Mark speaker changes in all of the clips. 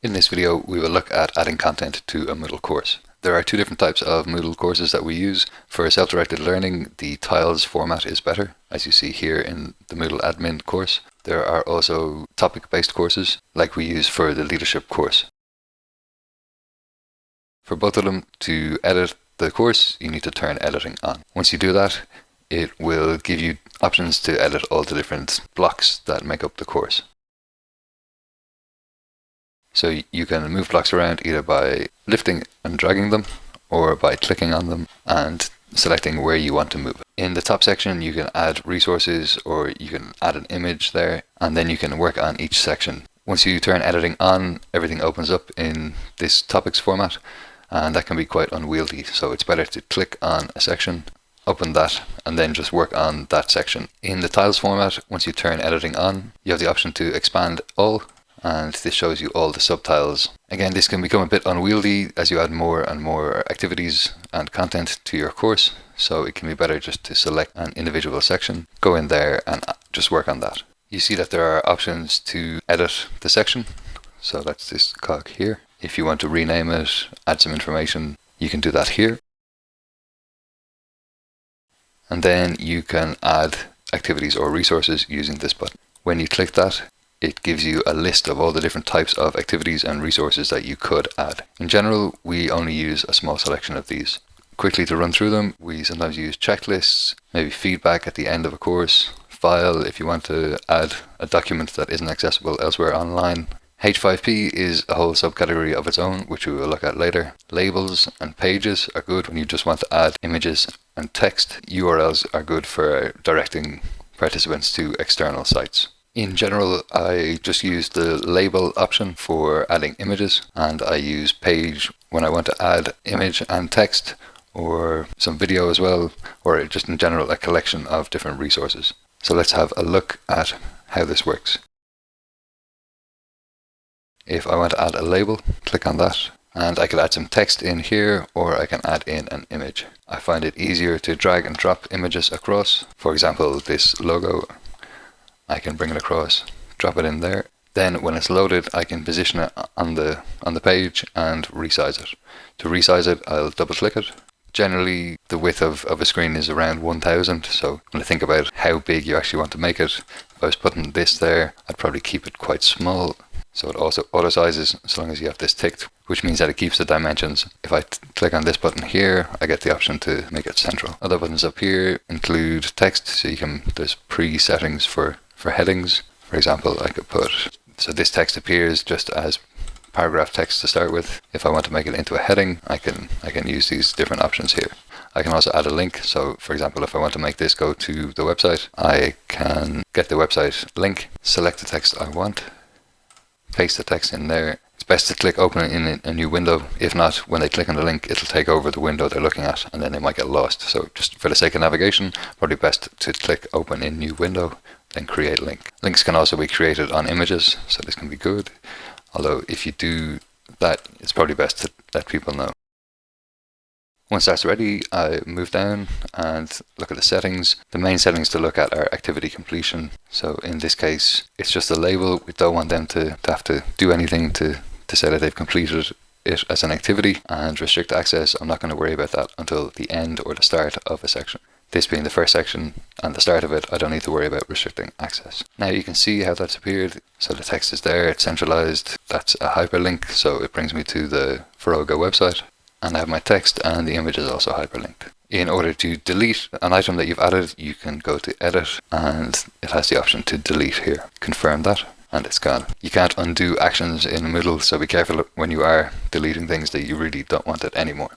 Speaker 1: In this video, we will look at adding content to a Moodle course. There are two different types of Moodle courses that we use. For self-directed learning, the tiles format is better, as you see here in the Moodle admin course. There are also topic-based courses, like we use for the leadership course. For both of them, to edit the course, you need to turn editing on. Once you do that, it will give you options to edit all the different blocks that make up the course. So you can move blocks around either by lifting and dragging them or by clicking on them and selecting where you want to move. In the top section, you can add resources or you can add an image there, and then you can work on each section. Once you turn editing on, everything opens up in this topics format, and that can be quite unwieldy. So it's better to click on a section, open that, and then just work on that section. In the tiles format, once you turn editing on, you have the option to expand all, and this shows you all the subtiles. Again, this can become a bit unwieldy as you add more and more activities and content to your course, so it can be better just to select an individual section, go in there and just work on that. You see that there are options to edit the section, so that's this cog here. If you want to rename it, add some information, you can do that here. And then you can add activities or resources using this button. When you click that, it gives you a list of all the different types of activities and resources that you could add. In general, we only use a small selection of these. Quickly to run through them, we sometimes use checklists, maybe feedback at the end of a course, file if you want to add a document that isn't accessible elsewhere online. H5P is a whole subcategory of its own, which we will look at later. Labels and pages are good when you just want to add images and text. URLs are good for directing participants to external sites. In general, I just use the label option for adding images, and I use page when I want to add image and text, or some video as well, or just in general a collection of different resources. So let's have a look at how this works. If I want to add a label, click on that, and I could add some text in here, or I can add in an image. I find it easier to drag and drop images across. For example, this logo, I can bring it across, drop it in there. Then when it's loaded, I can position it on the page and resize it. To resize it, I'll double click it. Generally, the width of a screen is around 1000, so when I think about how big you actually want to make it, if I was putting this there, I'd probably keep it quite small. So it also auto sizes as long as you have this ticked, which means that it keeps the dimensions. If I click on this button here, I get the option to make it central. Other buttons up here include text, so there's pre-settings for headings. For example, I could put, so this text appears just as paragraph text to start with. If I want to make it into a heading, I can use these different options here. I can also add a link. So for example, if I want to make this go to the website, I can get the website link, select the text I want, paste the text in there. It's best to click open in a new window. If not, when they click on the link, it'll take over the window they're looking at and then they might get lost. So just for the sake of navigation, probably best to click open in new window, then create link. Links can also be created on images, so this can be good. Although if you do that, it's probably best to let people know. Once that's ready, I move down and look at the settings. The main settings to look at are activity completion. So in this case, it's just a label. We don't want them to have to do anything to say that they've completed it as an activity. And restrict access, I'm not going to worry about that until the end or the start of a section. This being the first section and the start of it, I don't need to worry about restricting access. Now you can see how that's appeared. So the text is there, it's centralized. That's a hyperlink, so it brings me to the Foróige website. And I have my text and the image is also hyperlinked. In order to delete an item that you've added, you can go to edit and it has the option to delete here. Confirm that and it's gone. You can't undo actions in Moodle, so be careful when you are deleting things that you really don't want it anymore.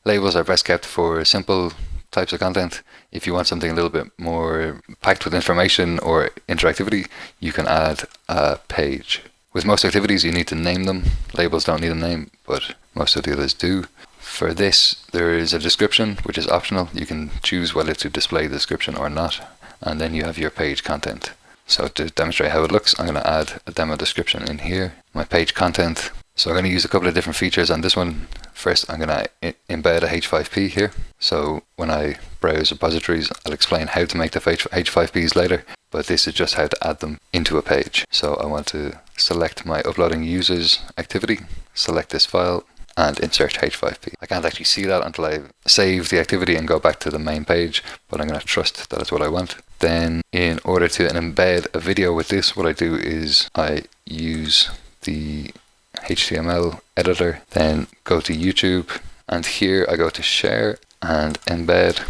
Speaker 1: Labels are best kept for simple types of content. If you want something a little bit more packed with information or interactivity, you can add a page. With most activities, you need to name them. Labels don't need a name, but most of the others do. For this, there is a description, which is optional. You can choose whether to display the description or not. And then you have your page content. So to demonstrate how it looks, I'm going to add a demo description in here. My page content. So I'm going to use a couple of different features on this one. First, I'm going to embed a H5P here. So when I browse repositories, I'll explain how to make the H5Ps later. But this is just how to add them into a page. So I want to select my uploading users activity, select this file, and insert H5P. I can't actually see that until I save the activity and go back to the main page, but I'm going to trust that it's what I want. Then in order to embed a video with this, what I do is I use the HTML editor, then go to YouTube, and here I go to share and embed,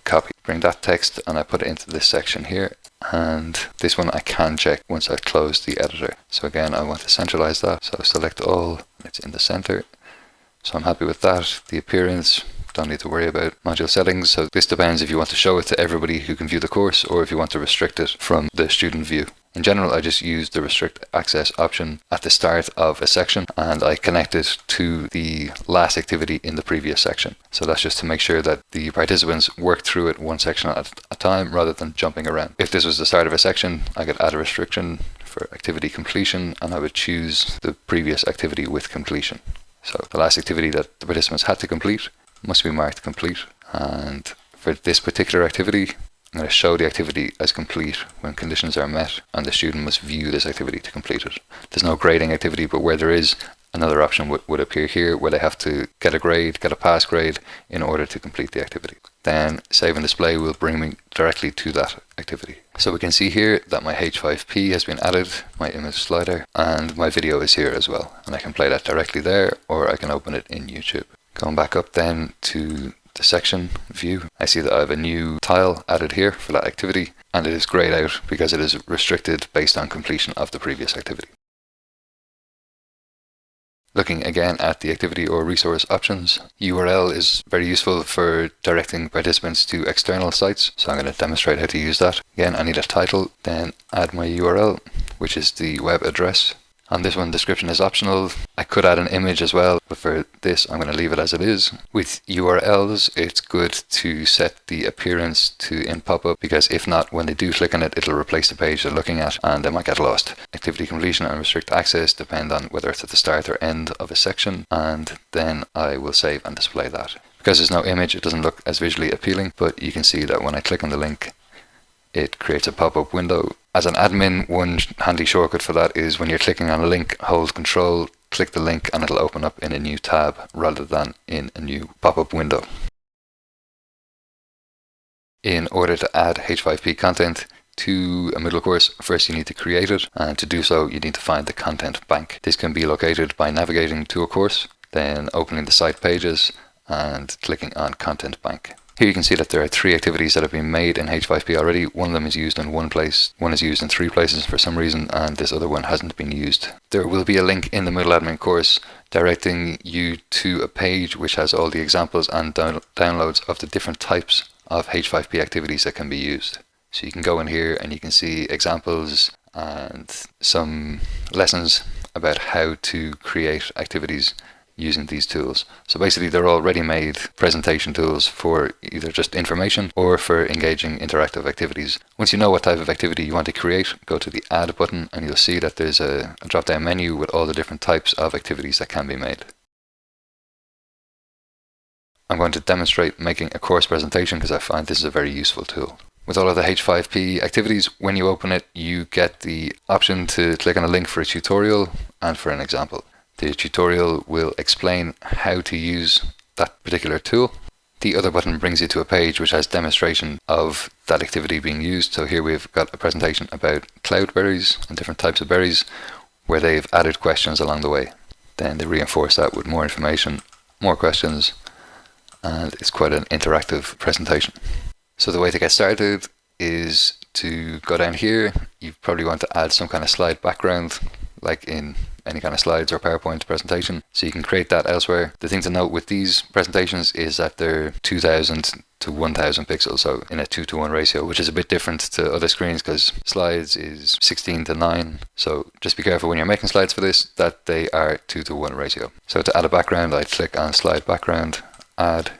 Speaker 1: copy. Bring that text and I put it into this section here. And this one I can check once I close the editor. So again, I want to centralize that. So select all, it's in the center. So I'm happy with that. The appearance, don't need to worry about module settings. So this depends if you want to show it to everybody who can view the course or if you want to restrict it from the student view. In general, I just use the restrict access option at the start of a section and I connect it to the last activity in the previous section. So that's just to make sure that the participants work through it one section at a time rather than jumping around. If this was the start of a section, I could add a restriction for activity completion and I would choose the previous activity with completion. So the last activity that the participants had to complete must be marked complete. And for this particular activity, I'm going to show the activity as complete when conditions are met and the student must view this activity to complete it. There's no grading activity, but where there is, another option would appear here where they have to get a grade, get a pass grade in order to complete the activity. Then save and display will bring me directly to that activity. So we can see here that my H5P has been added, my image slider, and my video is here as well. And I can play that directly there, or I can open it in YouTube. Going back up then to the section view, I see that I have a new tile added here for that activity, and it is grayed out because it is restricted based on completion of the previous activity. Looking again at the activity or resource options, URL is very useful for directing participants to external sites, so I'm going to demonstrate how to use that. Again, I need a title, then add my URL, which is the web address. On this one, description is optional. I could add an image as well, but for this, I'm going to leave it as it is. With URLs, it's good to set the appearance to in pop-up, because if not, when they do click on it, it'll replace the page they're looking at and they might get lost. Activity completion and restrict access depend on whether it's at the start or end of a section, and then I will save and display that. Because there's no image, it doesn't look as visually appealing, but you can see that when I click on the link, it creates a pop-up window. As an admin, one handy shortcut for that is when you're clicking on a link, hold Control, click the link, and it'll open up in a new tab rather than in a new pop-up window. In order to add H5P content to a Moodle course, first you need to create it, and to do so you need to find the content bank. This can be located by navigating to a course, then opening the site pages and clicking on content bank. Here you can see that there are 3 activities that have been made in H5P already. One of them is used in one place, one is used in 3 places for some reason, and this other one hasn't been used. There will be a link in the Moodle admin course directing you to a page which has all the examples and downloads of the different types of H5P activities that can be used. So you can go in here and you can see examples and some lessons about how to create activities using these tools. So basically they're all ready-made presentation tools for either just information or for engaging interactive activities. Once you know what type of activity you want to create, go to the Add button and you'll see that there's a drop-down menu with all the different types of activities that can be made. I'm going to demonstrate making a course presentation because I find this is a very useful tool. With all of the H5P activities, when you open it, you get the option to click on a link for a tutorial and for an example. The tutorial will explain how to use that particular tool. The other button brings you to a page which has demonstration of that activity being used. So here we've got a presentation about cloudberries and different types of berries where they've added questions along the way. Then they reinforce that with more information, more questions, and it's quite an interactive presentation. So the way to get started is to go down here. You probably want to add some kind of slide background, like in any kind of slides or PowerPoint presentation, so you can create that elsewhere. The thing to note with these presentations is that they're 2000 to 1000 pixels, so in a 2:1 ratio, which is a bit different to other screens because slides is 16:9. So just be careful when you're making slides for this that they are 2:1 ratio. So to add a background, I click on slide background, add,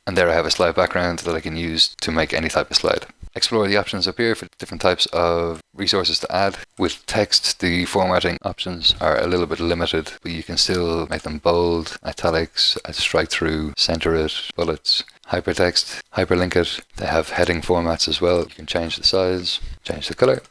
Speaker 1: and there I have a slide background that I can use to make any type of slide. Explore the options up here for different types of resources to add. With text, the formatting options are a little bit limited, but you can still make them bold, italics, strike through, center it, bullets, hypertext, hyperlink it. They have heading formats as well. You can change the size, change the color.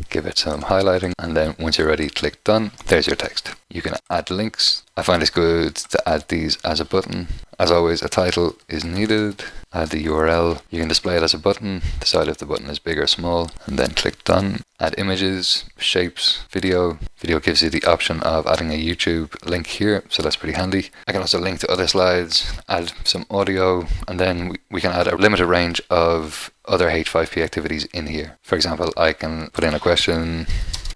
Speaker 1: give it some highlighting, and then once you're ready, click done. There's your text. You can add links. I find it's good to add these as a button. As always, a title is needed. Add the URL. You can display it as a button, decide if the button is big or small, and then click done. Add images, shapes, video. Video gives you the option of adding a YouTube link here, so that's pretty handy. I can also link to other slides, add some audio, and then we can add a limited range of other H5P activities in here. For example, I can put in a question,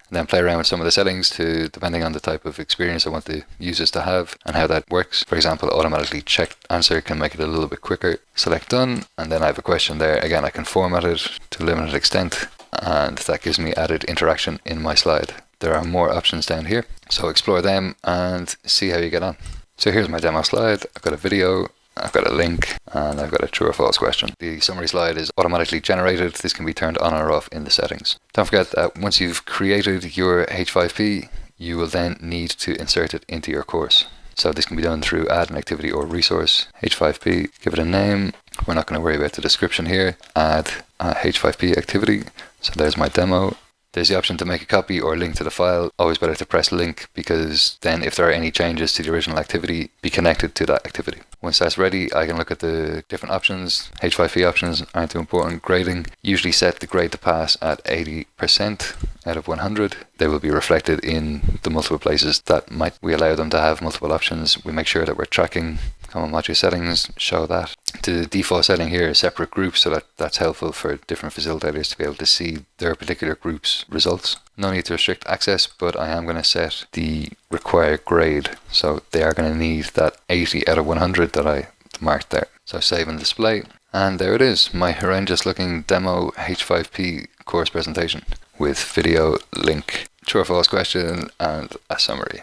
Speaker 1: and then play around with some of the settings depending on the type of experience I want the users to have and how that works. For example, automatically checked answer can make it a little bit quicker. Select done, and then I have a question there. Again, I can format it to a limited extent, and that gives me added interaction in my slide. There are more options down here, so explore them and see how you get on. So here's my demo slide. I've got a video, I've got a link, and I've got a true or false question. The summary slide is automatically generated. This can be turned on or off in the settings. Don't forget that once you've created your H5P, you will then need to insert it into your course. So this can be done through add an activity or resource, H5P, give it a name. We're not going to worry about the description here. Add a H5P activity. So there's my demo. There's the option to make a copy or link to the file. Always better to press link, because then if there are any changes to the original activity, be connected to that activity. Once that's ready, I can look at the different options. H5P options aren't too important. Grading, usually set the grade to pass at 80% out of 100. They will be reflected in the multiple places that we allow them to have multiple options. We make sure that we're tracking. Common module settings show that. The default setting here is separate groups, so that's helpful for different facilitators to be able to see their particular group's results. No need to restrict access, but I am going to set the required grade, so they are going to need that 80 out of 100 that I marked there. So save and display, and there it is, my horrendous looking demo H5P course presentation with video, link, true or false question, and a summary.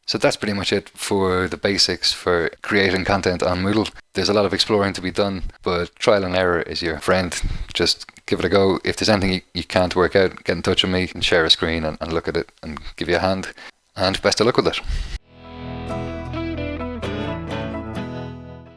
Speaker 1: So that's pretty much it for the basics for creating content on Moodle. There's a lot of exploring to be done, but trial and error is your friend. Just give it a go. If there's anything you can't work out, get in touch with me and share a screen and look at it and give you a hand. And best of luck with it.